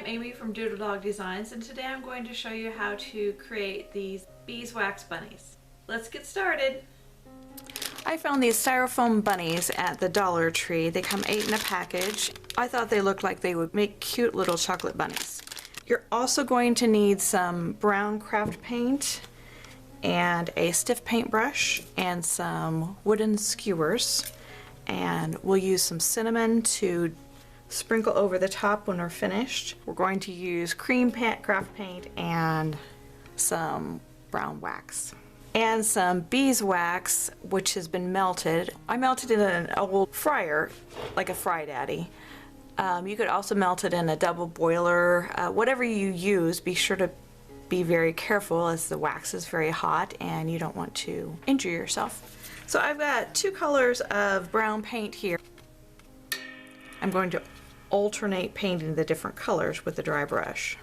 Amy from Doodle Dog Designs, and today I'm going to show you how to create these beeswax bunnies. Let's get started. I found these styrofoam bunnies at the Dollar Tree. They come 8 in a package. I thought they looked like they would make cute little chocolate bunnies. You're also going to need some brown craft paint and a stiff paintbrush and some wooden skewers, and we'll use some cinnamon to sprinkle over the top when we're finished. We're going to use cream craft paint and some brown wax and some beeswax, which has been melted. I melted it in an old fryer, like a Fry Daddy. You could also melt it in a double boiler. Whatever you use, be sure to be very careful as the wax is very hot and you don't want to injure yourself. So I've got 2 colors of brown paint here. I'm going to alternate painting the different colors with the dry brush.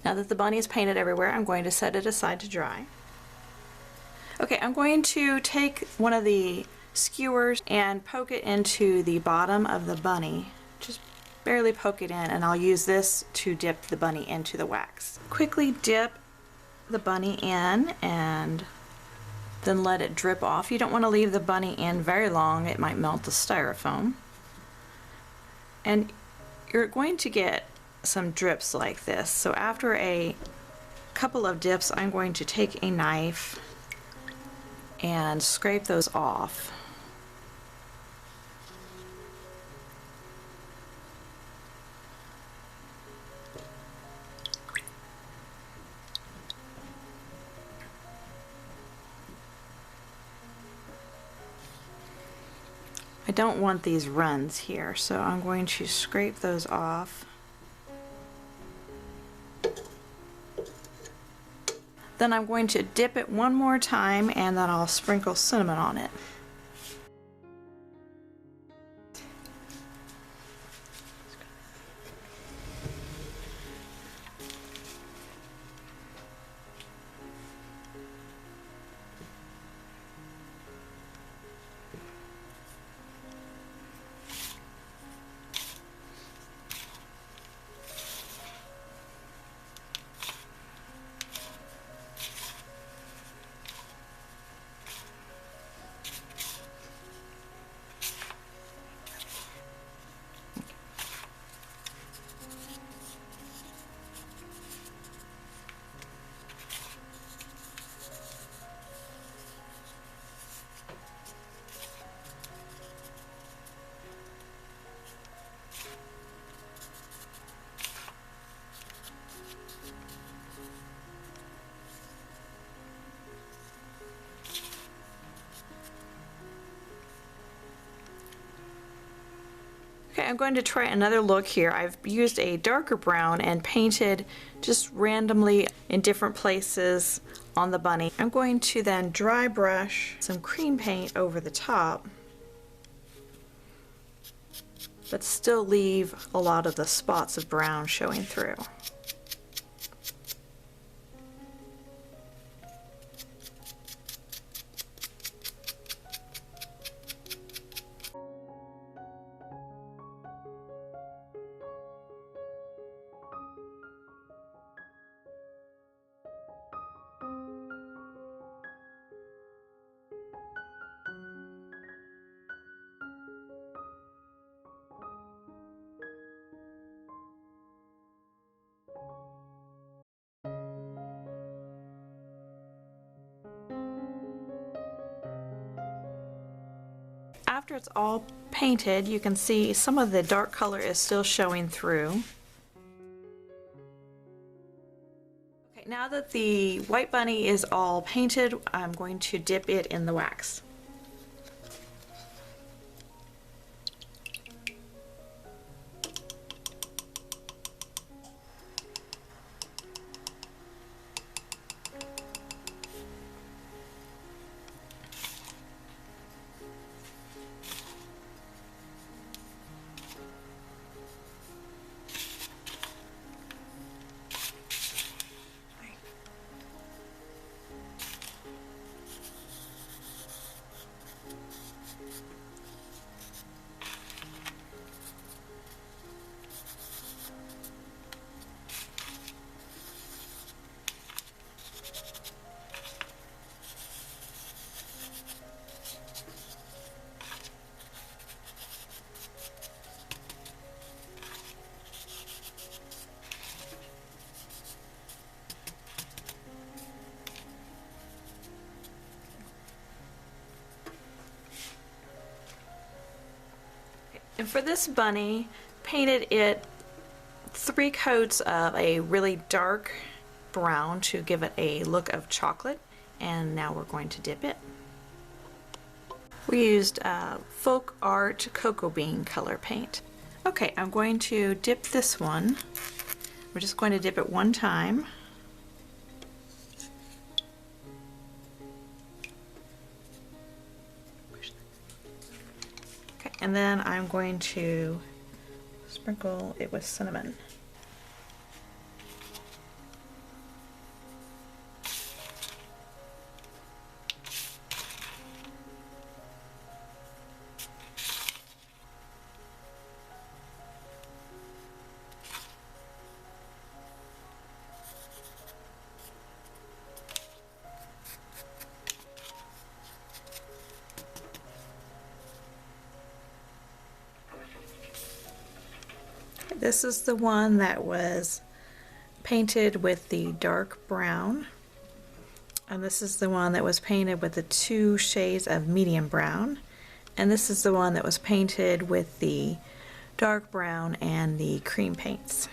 Now that the bunny is painted everywhere, I'm going to set it aside to dry. Okay, I'm going to take one of the skewers and poke it into the bottom of the bunny. Just barely poke it in, and I'll use this to dip the bunny into the wax. Quickly dip the bunny in and then let it drip off. You don't want to leave the bunny in very long, it might melt the styrofoam. And you're going to get some drips like this. So after a couple of dips, I'm going to take a knife and scrape those off. I don't want these runs here, so I'm going to scrape those off. Then I'm going to dip it one more time and then I'll sprinkle cinnamon on it. Okay, I'm going to try another look here. I've used a darker brown and painted just randomly in different places on the bunny. I'm going to then dry brush some cream paint over the top, but still leave a lot of the spots of brown showing through. After it's all painted, you can see some of the dark color is still showing through. Okay, now that the white bunny is all painted, I'm going to dip it in the wax. And for this bunny, painted it 3 coats of a really dark brown to give it a look of chocolate, and now we're going to dip it. We used Folk Art Cocoa Bean color paint. Okay, I'm going to dip this one. We're just going to dip it one time. And then I'm going to sprinkle it with cinnamon. This is the one that was painted with the dark brown, and this is the one that was painted with the 2 shades of medium brown, and this is the one that was painted with the dark brown and the cream paints.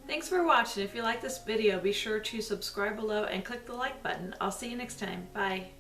Thanks for watching. If you like this video, be sure to subscribe below and click the like button. I'll see you next time. Bye.